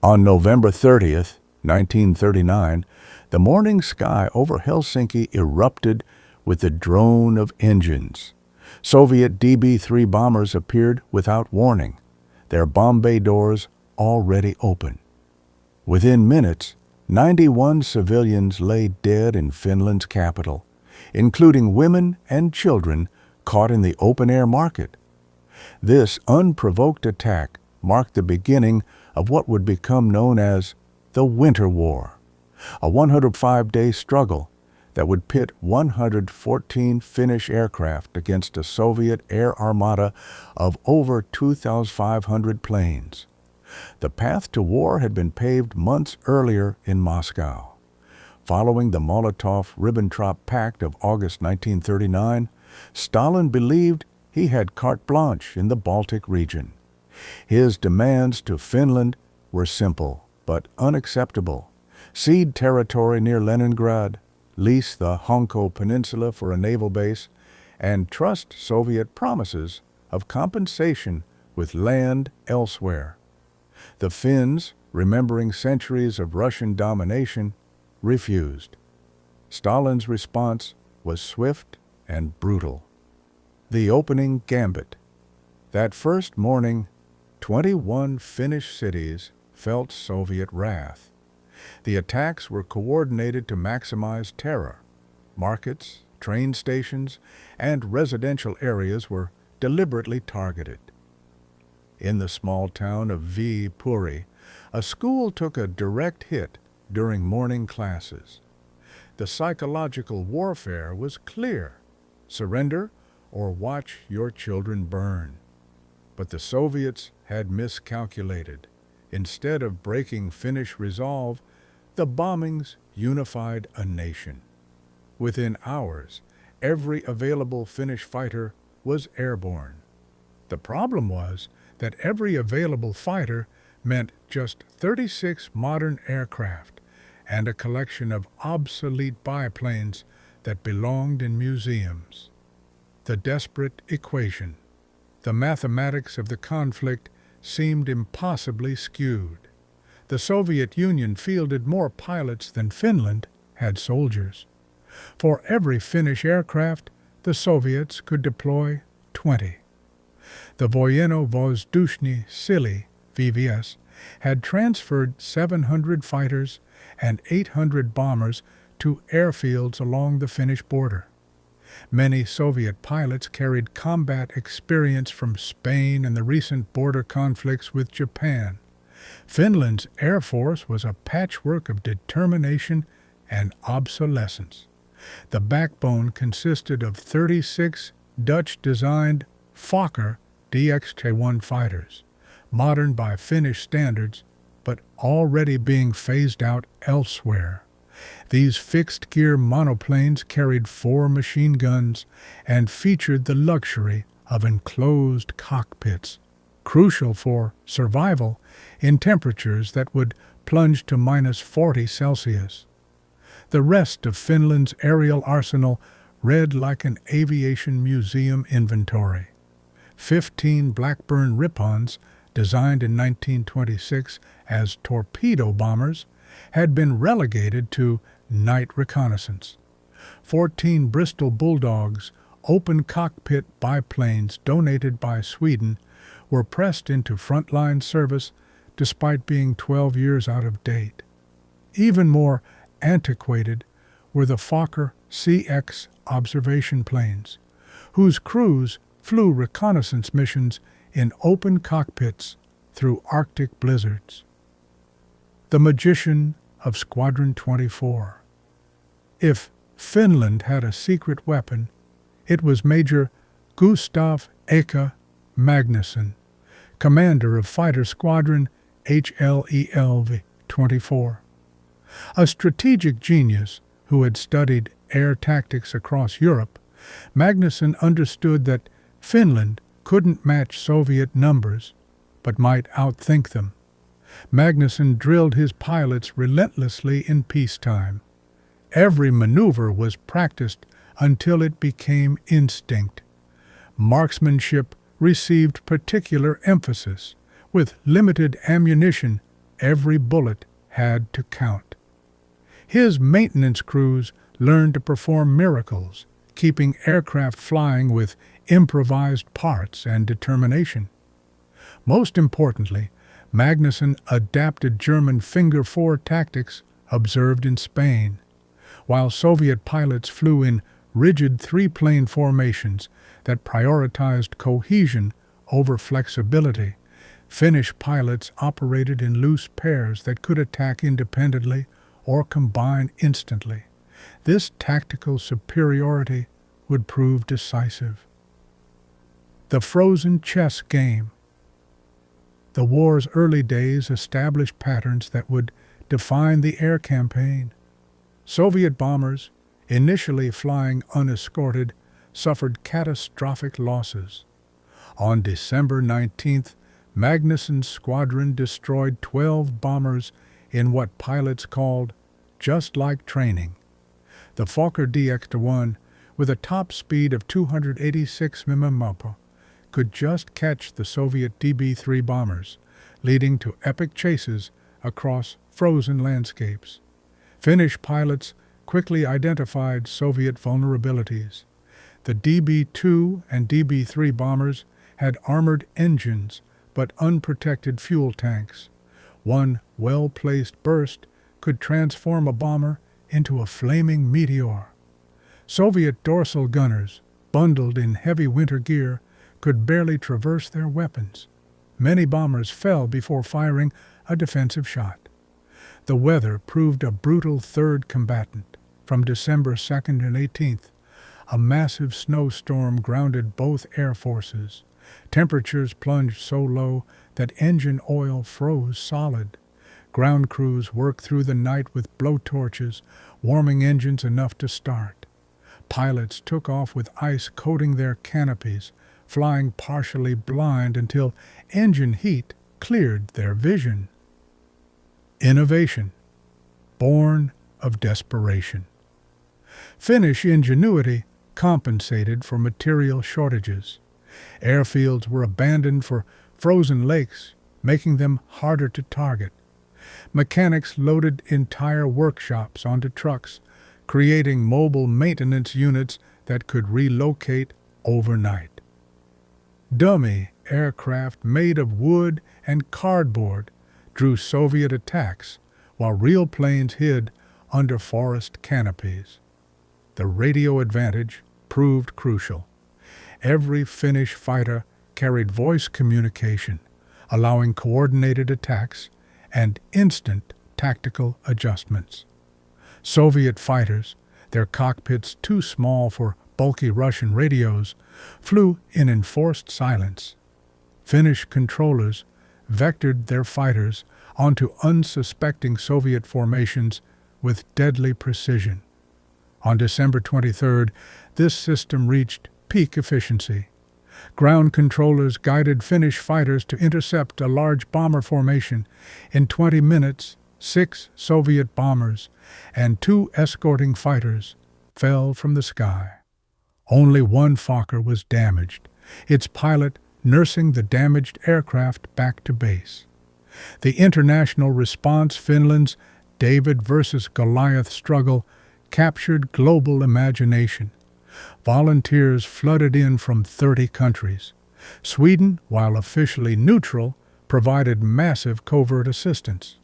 On November 30th, 1939, the morning sky over Helsinki erupted with the drone of engines. Soviet DB-3 bombers appeared without warning, their bomb bay doors already open. Within minutes, 91 civilians lay dead in Finland's capital, including women and children caught in the open-air market. This unprovoked attack marked the beginning of what would become known as the Winter War, a 105-day struggle that would pit 114 Finnish aircraft against a Soviet air armada of over 2,500 planes. The path to war had been paved months earlier in Moscow. Following the Molotov-Ribbentrop Pact of August 1939, Stalin believed he had carte blanche in the Baltic region. His demands to Finland were simple but unacceptable: cede territory near Leningrad, lease the Hanko Peninsula for a naval base, and trust Soviet promises of compensation with land elsewhere. The Finns, remembering centuries of Russian domination, refused. Stalin's response was swift and brutal. The opening gambit. That first morning, 21 Finnish cities felt Soviet wrath. The attacks were coordinated to maximize terror. Markets, train stations, and residential areas were deliberately targeted. In the small town of Viipuri, a school took a direct hit during morning classes. The psychological warfare was clear: surrender or watch your children burn. But the Soviets had miscalculated. Instead of breaking Finnish resolve, the bombings unified a nation. Within hours, every available Finnish fighter was airborne. The problem was that every available fighter meant just 36 modern aircraft and a collection of obsolete biplanes that belonged in museums. The desperate equation, the mathematics of the conflict, seemed impossibly skewed. The Soviet Union fielded more pilots than Finland had soldiers. For every Finnish aircraft, the Soviets could deploy 20. The Vojenno-Vozdushny Sili, VVS, had transferred 700 fighters and 800 bombers to airfields along the Finnish border. Many Soviet pilots carried combat experience from Spain and the recent border conflicts with Japan. Finland's Air Force was a patchwork of determination and obsolescence. The backbone consisted of 36 Dutch-designed Fokker DX-1 fighters, modern by Finnish standards, but already being phased out elsewhere. These fixed-gear monoplanes carried 4 machine guns and featured the luxury of enclosed cockpits, crucial for survival in temperatures that would plunge to -40°C. The rest of Finland's aerial arsenal read like an aviation museum inventory. 15 Blackburn Ripons, designed in 1926 as torpedo bombers, had been relegated to night reconnaissance. 14 Bristol Bulldogs, open cockpit biplanes donated by Sweden, were pressed into frontline service despite being 12 years out of date. Even more antiquated were the Fokker CX observation planes, whose crews flew reconnaissance missions in open cockpits through Arctic blizzards. The magician of Squadron 24. If Finland had a secret weapon, it was Major Gustav Eka Magnusson, commander of Fighter Squadron HLELV-24. A strategic genius who had studied air tactics across Europe, Magnusson understood that Finland couldn't match Soviet numbers, but might outthink them. Magnusson drilled his pilots relentlessly in peacetime. Every maneuver was practiced until it became instinct. Marksmanship received particular emphasis. With limited ammunition, Every bullet had to count. His maintenance crews learned to perform miracles, keeping aircraft flying with improvised parts and determination. Most importantly, Magnuson adapted German Finger 4 tactics observed in Spain. While Soviet pilots flew in rigid three-plane formations that prioritized cohesion over flexibility, Finnish pilots operated in loose pairs that could attack independently or combine instantly. This tactical superiority would prove decisive. The frozen chess game. The war's early days established patterns that would define the air campaign. Soviet bombers, initially flying unescorted, suffered catastrophic losses. On December 19th, Magnuson's squadron destroyed 12 bombers in what pilots called just like training. The Fokker DX-1, with a top speed of 286 mph, could just catch the Soviet DB-3 bombers, leading to epic chases across frozen landscapes. Finnish pilots quickly identified Soviet vulnerabilities. The DB-2 and DB-3 bombers had armored engines but unprotected fuel tanks. One well-placed burst could transform a bomber into a flaming meteor. Soviet dorsal gunners, bundled in heavy winter gear, could barely traverse their weapons. Many bombers fell before firing a defensive shot. The weather proved a brutal third combatant. From December 2nd and 18th, a massive snowstorm grounded both air forces. Temperatures plunged so low that engine oil froze solid. Ground crews worked through the night with blowtorches, warming engines enough to start. Pilots took off with ice coating their canopies, flying partially blind until engine heat cleared their vision. Innovation, born of desperation. Finnish ingenuity compensated for material shortages. Airfields were abandoned for frozen lakes, making them harder to target. Mechanics loaded entire workshops onto trucks, creating mobile maintenance units that could relocate overnight. Dummy aircraft made of wood and cardboard drew Soviet attacks, while real planes hid under forest canopies. The radio advantage proved crucial. Every Finnish fighter carried voice communication, allowing coordinated attacks and instant tactical adjustments. Soviet fighters, their cockpits too small for bulky Russian radios, flew in enforced silence. Finnish controllers vectored their fighters onto unsuspecting Soviet formations with deadly precision. On December 23rd, this system reached peak efficiency. Ground controllers guided Finnish fighters to intercept a large bomber formation. In 20 minutes, 6 Soviet bombers and 2 escorting fighters fell from the sky. Only one Fokker was damaged, its pilot nursing the damaged aircraft back to base. The international response, Finland's David versus Goliath struggle, captured global imagination. Volunteers flooded in from 30 countries. Sweden, while officially neutral, provided massive covert assistance.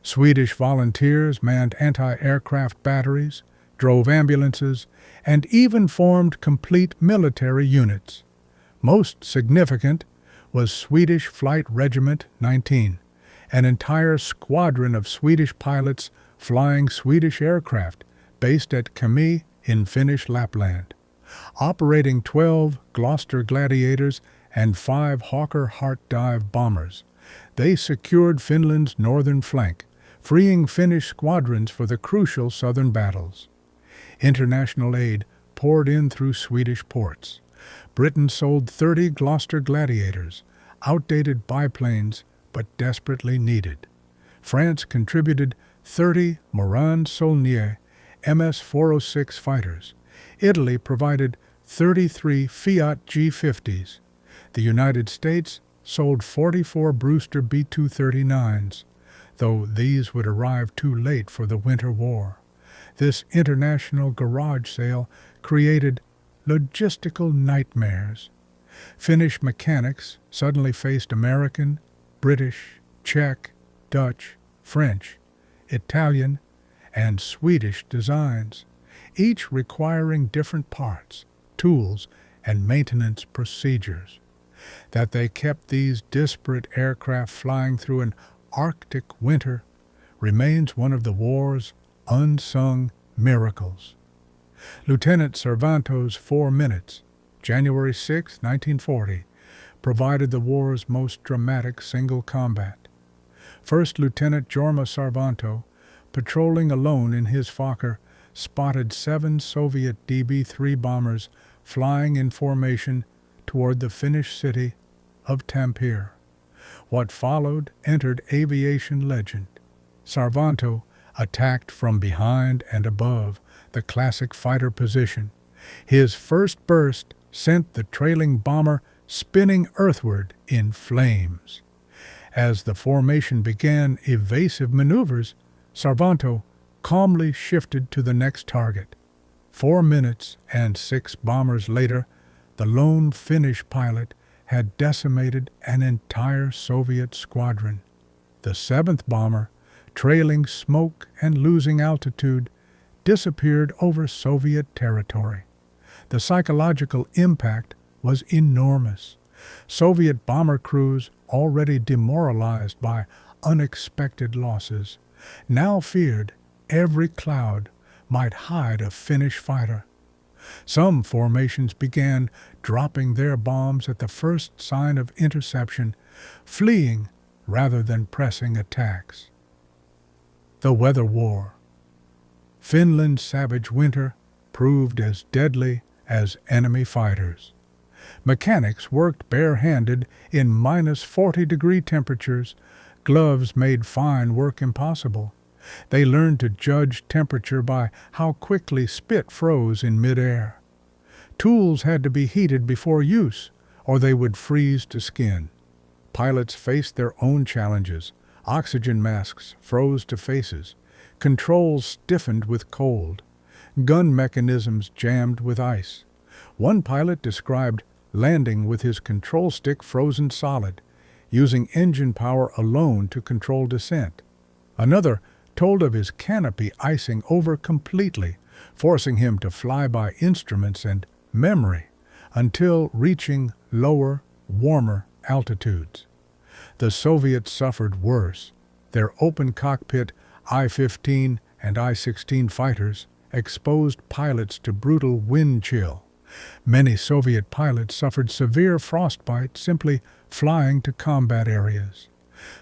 Swedish volunteers manned anti-aircraft batteries, drove ambulances, and even formed complete military units. Most significant was Swedish Flight Regiment 19, an entire squadron of Swedish pilots flying Swedish aircraft based at Kemi in Finnish Lapland. Operating 12 Gloucester Gladiators and 5 Hawker Heart Dive bombers, they secured Finland's northern flank, freeing Finnish squadrons for the crucial southern battles. International aid poured in through Swedish ports. Britain sold 30 Gloucester Gladiators, outdated biplanes but desperately needed. France contributed 30 Morane-Saulnier MS-406 fighters. Italy provided 33 Fiat G50s. The United States sold 44 Brewster B-239s. though these would arrive too late for the Winter War. This international garage sale created logistical nightmares. Finnish mechanics suddenly faced American, British, Czech, Dutch, French, Italian, and Swedish designs, each requiring different parts, tools, and maintenance procedures. That they kept these disparate aircraft flying through an Arctic winter remains one of the war's unsung miracles. Lieutenant Cervanto's 4 minutes, January 6, 1940, provided the war's most dramatic single combat. First Lieutenant Jorma Cervanto, patrolling alone in his Fokker, spotted 7 Soviet DB-3 bombers flying in formation toward the Finnish city of Tampere. What followed entered aviation legend. Cervanto attacked from behind and above, the classic fighter position. His first burst sent the trailing bomber spinning earthward in flames. As the formation began evasive maneuvers, Cervanto calmly shifted to the next target. 4 minutes and 6 bombers later, the lone Finnish pilot had decimated an entire Soviet squadron. The 7th bomber, trailing smoke and losing altitude, disappeared over Soviet territory. The psychological impact was enormous. Soviet bomber crews, already demoralized by unexpected losses, now feared every cloud might hide a Finnish fighter. Some formations began dropping their bombs at the first sign of interception, fleeing rather than pressing attacks. The Weather War. Finland's savage winter proved as deadly as enemy fighters. Mechanics worked barehanded in -40-degree temperatures. Gloves made fine work impossible. They learned to judge temperature by how quickly spit froze in midair. Tools had to be heated before use, or they would freeze to skin. Pilots faced their own challenges. Oxygen masks froze to faces. Controls stiffened with cold. Gun mechanisms jammed with ice. One pilot described landing with his control stick frozen solid, using engine power alone to control descent. Another told of his canopy icing over completely, forcing him to fly by instruments and memory until reaching lower, warmer altitudes. The Soviets suffered worse. Their open cockpit I-15 and I-16 fighters exposed pilots to brutal wind chill. Many Soviet pilots suffered severe frostbite simply flying to combat areas.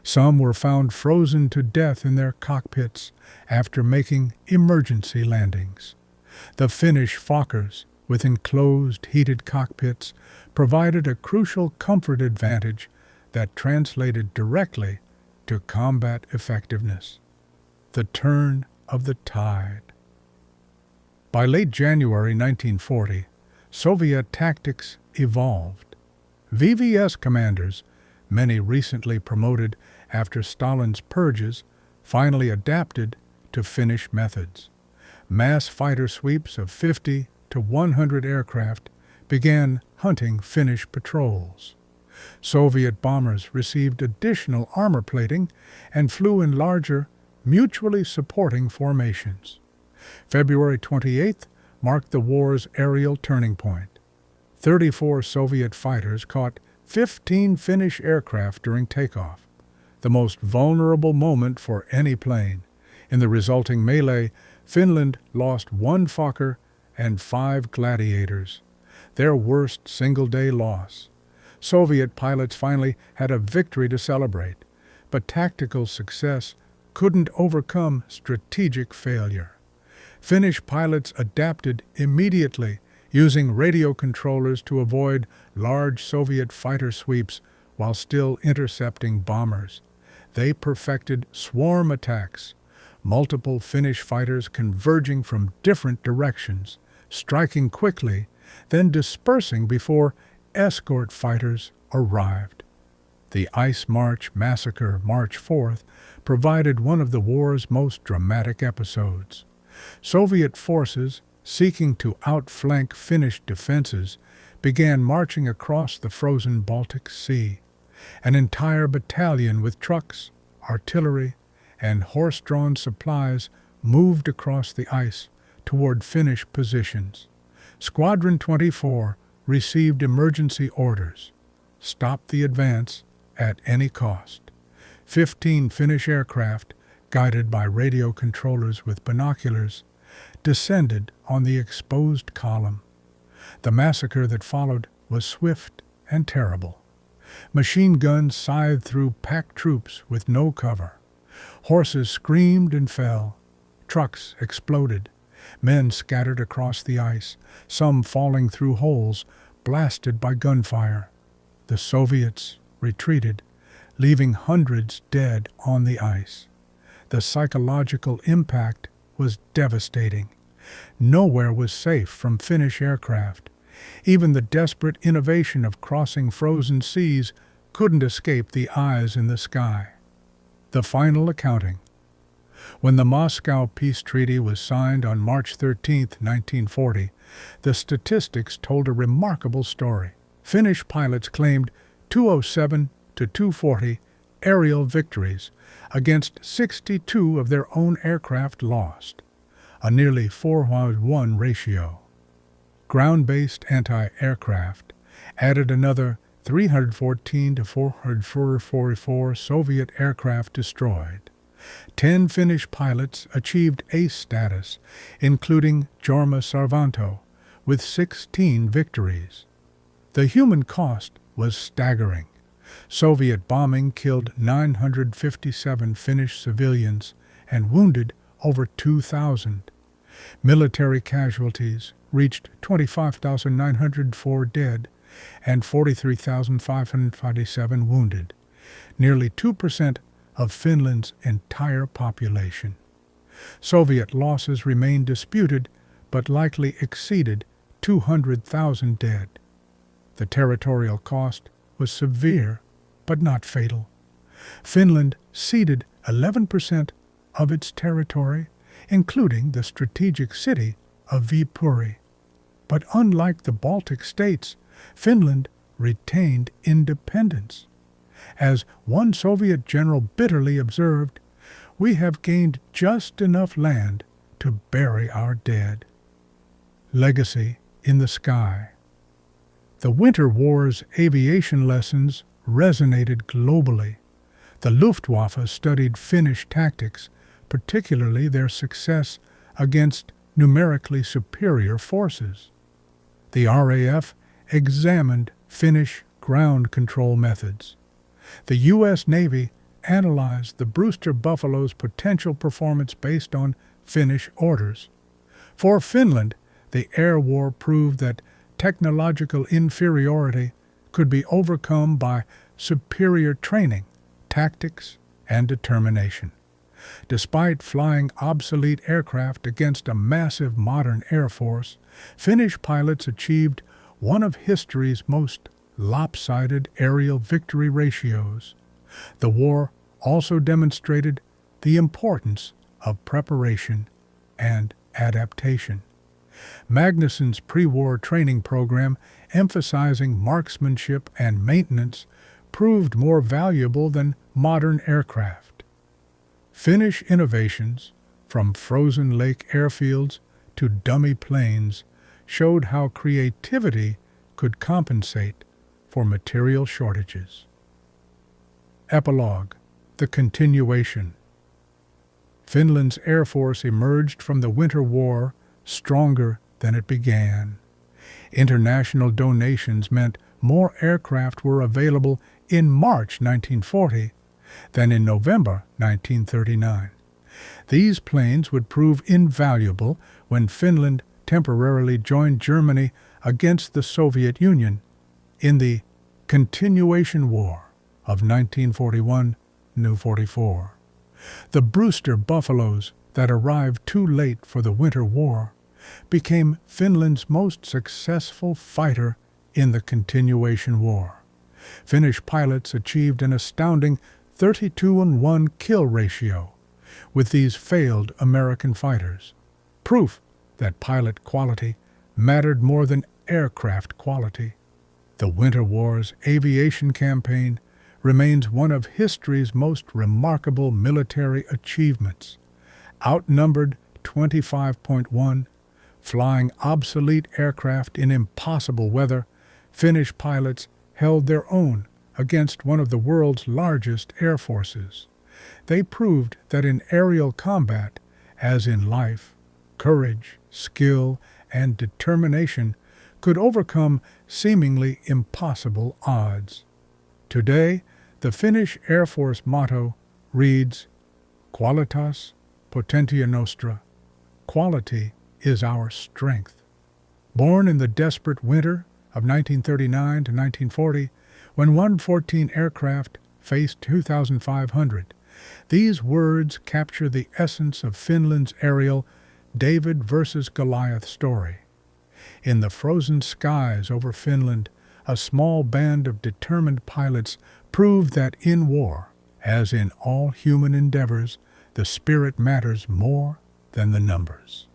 Some were found frozen to death in their cockpits after making emergency landings. The Finnish Fokkers, with enclosed heated cockpits, provided a crucial comfort advantage that translated directly to combat effectiveness. The turn of the tide. By late January 1940, Soviet tactics evolved. VVS commanders, many recently promoted after Stalin's purges, finally adapted to Finnish methods. Mass fighter sweeps of 50 to 100 aircraft began hunting Finnish patrols. Soviet bombers received additional armor plating and flew in larger, mutually supporting formations. February 28th marked the war's aerial turning point. 34 Soviet fighters caught 15 Finnish aircraft during takeoff, the most vulnerable moment for any plane. In the resulting melee, Finland lost 1 Fokker and 5 Gladiators, their worst single-day loss. Soviet pilots finally had a victory to celebrate, but tactical success couldn't overcome strategic failure. Finnish pilots adapted immediately, using radio controllers to avoid large Soviet fighter sweeps while still intercepting bombers. They perfected swarm attacks, multiple Finnish fighters converging from different directions, striking quickly, then dispersing before escort fighters arrived. The Ice March Massacre, March 4th, provided one of the war's most dramatic episodes. Soviet forces, seeking to outflank Finnish defenses, began marching across the frozen Baltic Sea. An entire battalion with trucks, artillery, and horse-drawn supplies moved across the ice toward Finnish positions. Squadron 24 received emergency orders: stop the advance at any cost. 15 Finnish aircraft, guided by radio controllers with binoculars, descended on the exposed column. The massacre that followed was swift and terrible. Machine guns scythed through packed troops with no cover. Horses screamed and fell. Trucks exploded. Men scattered across the ice, some falling through holes blasted by gunfire. The Soviets retreated, leaving hundreds dead on the ice. The psychological impact was devastating. Nowhere was safe from Finnish aircraft. Even the desperate innovation of crossing frozen seas couldn't escape the eyes in the sky. The final accounting. When the Moscow Peace Treaty was signed on March 13, 1940, the statistics told a remarkable story. Finnish pilots claimed 207 to 240 aerial victories against 62 of their own aircraft lost, a nearly 4-1 ratio. Ground-based anti-aircraft added another 314 to 444 Soviet aircraft destroyed. 10 Finnish pilots achieved ace status, including Jorma Sarvanto, with 16 victories. The human cost was staggering. Soviet bombing killed 957 Finnish civilians and wounded over 2,000. Military casualties reached 25,904 dead and 43,557 wounded, nearly 2% of Finland's entire population. Soviet losses remain disputed, but likely exceeded 200,000 dead. The territorial cost was severe, but not fatal. Finland ceded 11% of its territory, including the strategic city of Viipuri. But unlike the Baltic states, Finland retained independence. As one Soviet general bitterly observed, "We have gained just enough land to bury our dead." Legacy in the sky. The Winter War's aviation lessons resonated globally. The Luftwaffe studied Finnish tactics, particularly their success against numerically superior forces. The RAF examined Finnish ground control methods. The U.S. Navy analyzed the Brewster Buffalo's potential performance based on Finnish orders. For Finland, the air war proved that technological inferiority could be overcome by superior training, tactics, and determination. Despite flying obsolete aircraft against a massive modern air force, Finnish pilots achieved one of history's most lopsided aerial victory ratios. The war also demonstrated the importance of preparation and adaptation. Magnuson's pre-war training program, emphasizing marksmanship and maintenance, proved more valuable than modern aircraft. Finnish innovations, from frozen lake airfields to dummy planes, showed how creativity could compensate for material shortages. Epilogue: the continuation. Finland's Air Force emerged from the Winter War stronger than it began. International donations meant more aircraft were available in March 1940 than in November 1939. These planes would prove invaluable when Finland temporarily joined Germany against the Soviet Union in the Continuation War of 1941–44. The Brewster Buffaloes that arrived too late for the Winter War became Finland's most successful fighter in the Continuation War. Finnish pilots achieved an astounding 32-1 kill ratio with these failed American fighters, proof that pilot quality mattered more than aircraft quality. The Winter War's aviation campaign remains one of history's most remarkable military achievements. Outnumbered 25.1, flying obsolete aircraft in impossible weather, Finnish pilots held their own against one of the world's largest air forces. They proved that in aerial combat, as in life, courage, skill, and determination could overcome seemingly impossible odds. Today, the Finnish Air Force motto reads, Qualitas potentia nostra. Quality is our strength. Born in the desperate winter of 1939 to 1940, when 114 aircraft faced 2,500, these words capture the essence of Finland's aerial David versus Goliath story. In the frozen skies over Finland, a small band of determined pilots proved that in war, as in all human endeavors, the spirit matters more than the numbers.